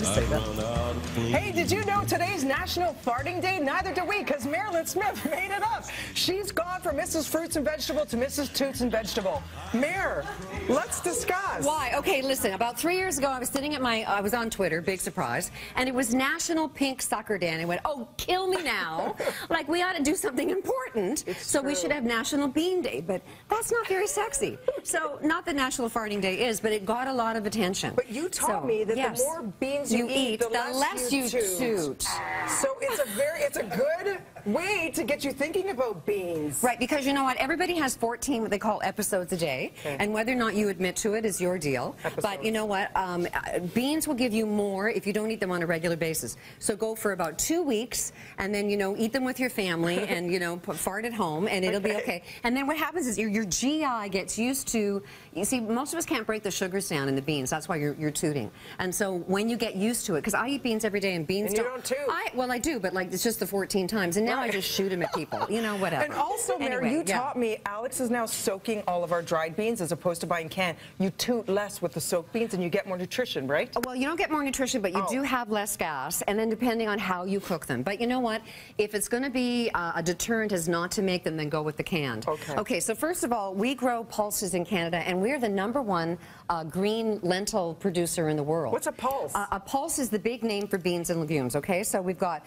to say that. Hey, did you know today's National Farting Day? Neither do we, because Mairlyn Smith made it up. She's gone from Mrs. Fruits and Vegetable to Mrs. Toots and Vegetable. Mayor, let's discuss. Why? Okay, listen, about 3 years ago, I was sitting at I was on Twitter, big surprise, and it was National Pink Sucker Day, and I went, oh, kill me now. Like, we ought to do something important, we should have National Bean Day, but that's not very sexy. So, not that National Farting Day is, but it got a lot of attention. But you taught me that the more beans you eat, the less you toot. So it's a good way to get you thinking about beans. Right, because you know what? Everybody has 14 what they call episodes a day, and whether or not you admit to it is your deal. But you know what? Beans will give you more if you don't eat them on a regular basis. So go for about 2 weeks, and then, you know, eat them with your family, and, you know, fart at home, and it'll be okay. And then what happens is your GI gets used to, you see, most of us can't break the sugars down in the beans. That's why you're tooting. And so when you get used to it, because I eat beans every day, and beans and you don't toot. Well, I do, but like it's just the 14 times, and now I just shoot them at people. You know, whatever. And also, Mary, you taught me, Alex is now soaking all of our dried beans as opposed to buying canned. You toot less with the soaked beans, and you get more nutrition, right? Well, you don't get more nutrition, but you do have less gas, and then depending on how you cook them. But you know what? If it's going to be a deterrent as not to make them, then go with the canned. Okay, so first of all, we grow pulses in Canada, and we're the #1 green lentil producer in the world. What's a pulse? A pulse is the big name for beans and legumes, okay? So we've got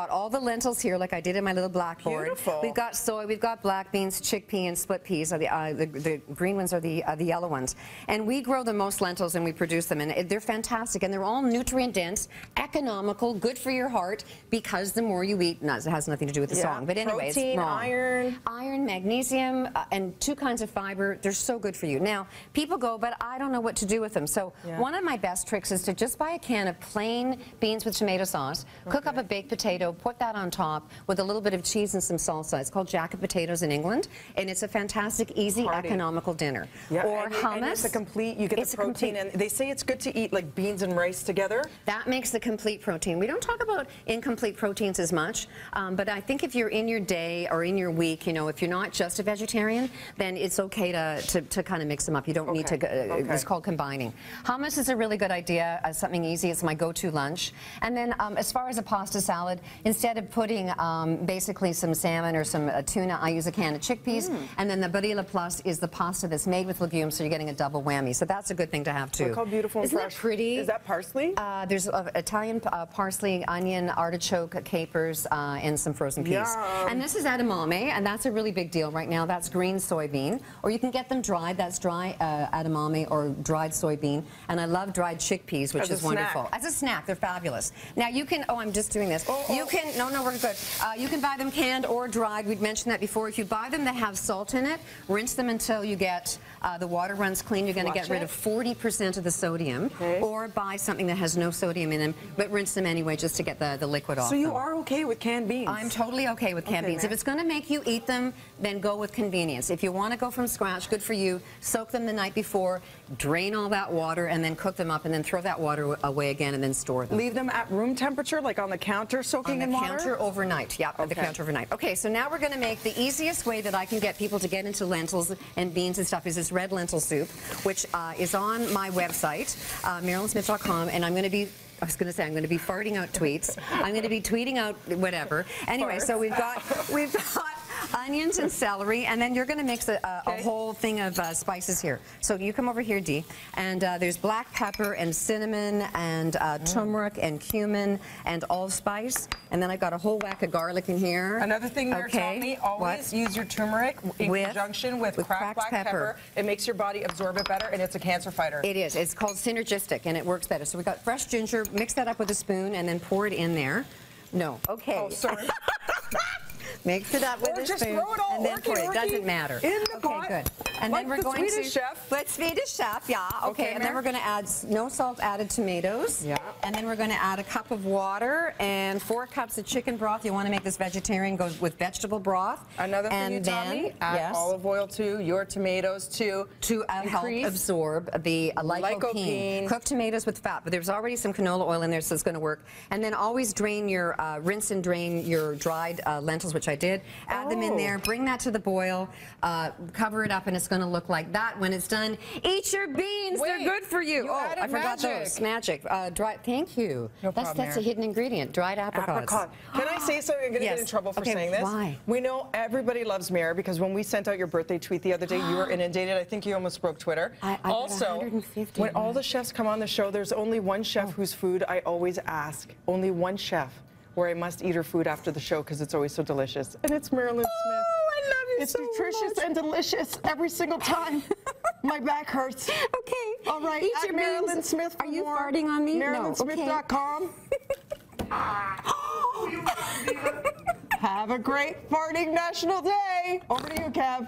all the lentils here, like I did in my little blackboard. Beautiful. We've got soy, we've got black beans, chickpea, and split peas. Are the green ones are the yellow ones. And we grow the most lentils, and we produce them, and they're fantastic, and they're all nutrient-dense, economical, good for your heart, because the more you eat, it has nothing to do with the song, but anyway, protein, it's wrong. iron, magnesium, and 2 kinds of fiber. They're so good for you. Now, people go, but I don't know what to do with them. So one of my best tricks is to just buy a can of plain beans with tomato sauce, cook up a baked potato, put that on top with a little bit of cheese and some salsa. It's called jacket potatoes in England, and it's a fantastic, easy, economical dinner. Or hummus. And it's a complete, you get the protein, and they say it's good to eat like beans and rice together. That makes the complete protein. We don't talk about incomplete proteins as much, but I think if you're in your day or in your week, you know, if you're not just a vegetarian, then it's okay to kind of mix them up. You don't need to, it's called combining. Hummus is a really good idea, something easy. It's my go-to lunch. And then as far as a pasta salad, instead of putting basically some salmon or some tuna, I use a can of chickpeas, and then the Barilla Plus is the pasta that's made with legumes, so you're getting a double whammy. So that's a good thing to have too. Look how beautiful and Isn't fresh. That pretty? Is that parsley? There's Italian parsley, onion, artichoke, capers, and some frozen peas. And this is edamame, and that's a really big deal right now. That's green soybean, or you can get them dried. That's dry edamame or dried soybean. And I love dried chickpeas, which is wonderful. As a snack, they're fabulous. Now you can, I'm just doing this. You can, no, we're good. You can buy them canned or dried. We'd mentioned that before. If you buy them that have salt in it, rinse them until you get the water runs clean. You're going to get rid of 40% of the sodium. Or buy something that has no sodium in them, but rinse them anyway just to get the liquid off. So you are okay with canned beans? I'm totally okay with canned beans. If it's going to make you eat them, then go with convenience. If you want to go from scratch, good for you. Soak them the night before, drain all that water, and then cook them up, and then throw that water away again, and then store them. Leave them at room temperature, like on the counter, soaking in water? On the counter overnight. Yeah, on the counter overnight. Okay, so now we're going to make the easiest way that I can get people to get into lentils and beans and stuff is this red lentil soup, which is on my website, MairlynSmith.com, and I'm going to be I'm going to be farting out tweets. I'm going to be tweeting out whatever. Anyway, so we've got onions and celery, and then you're going to mix a whole thing of spices here. So you come over here, Dee, and there's black pepper and cinnamon and turmeric and cumin and allspice, and then I've got a whole whack of garlic in here. Another thing there taught me, always use your turmeric in conjunction with cracked black pepper. It makes your body absorb it better, and it's a cancer fighter. It is. It's called synergistic, and it works better. So we've got fresh ginger, mix that up with a spoon, and then pour it in there. No. Okay. Oh, sorry. Mix it up with a spoon, throw it all and then pour it. It doesn't matter. In the pot. Good. And then we're going Swedish chef. But Swedish chef, yeah. Okay. And then we're going to add no salt added tomatoes. Yeah. And then we're going to add a cup of water and 4 cups of chicken broth. You want to make this vegetarian, goes with vegetable broth. Another thing you taught me, add olive oil to your tomatoes to help absorb the lycopene. Cooked tomatoes with fat, but there's already some canola oil in there, so it's going to work. And then always drain your rinse and drain your dried lentils, which I I did. Add them in there, bring that to the boil, cover it up, and it's going to look like that when it's done. Eat your beans. They're good for you. Oh, I forgot those. Magic. Thank you. No that's problem, a hidden ingredient. Dried apricots. Apricot. Can I say something? I'm going to get in trouble for saying this. Why? We know everybody loves Mayor because when we sent out your birthday tweet the other day, you were inundated. I think you almost broke Twitter. I also, 150, when all the chefs come on the show, there's only one chef whose food I always ask. Only one chef where I must eat her food after the show because it's always so delicious. And it's Mairlyn Smith. I love you It's so nutritious much. and delicious every single time. My back hurts. Okay. All right. Eat At your Mairlyn beans. Smith. Are you farting on me? MairlynSmith.com. Have a great farting National Day. Over to you, Kev.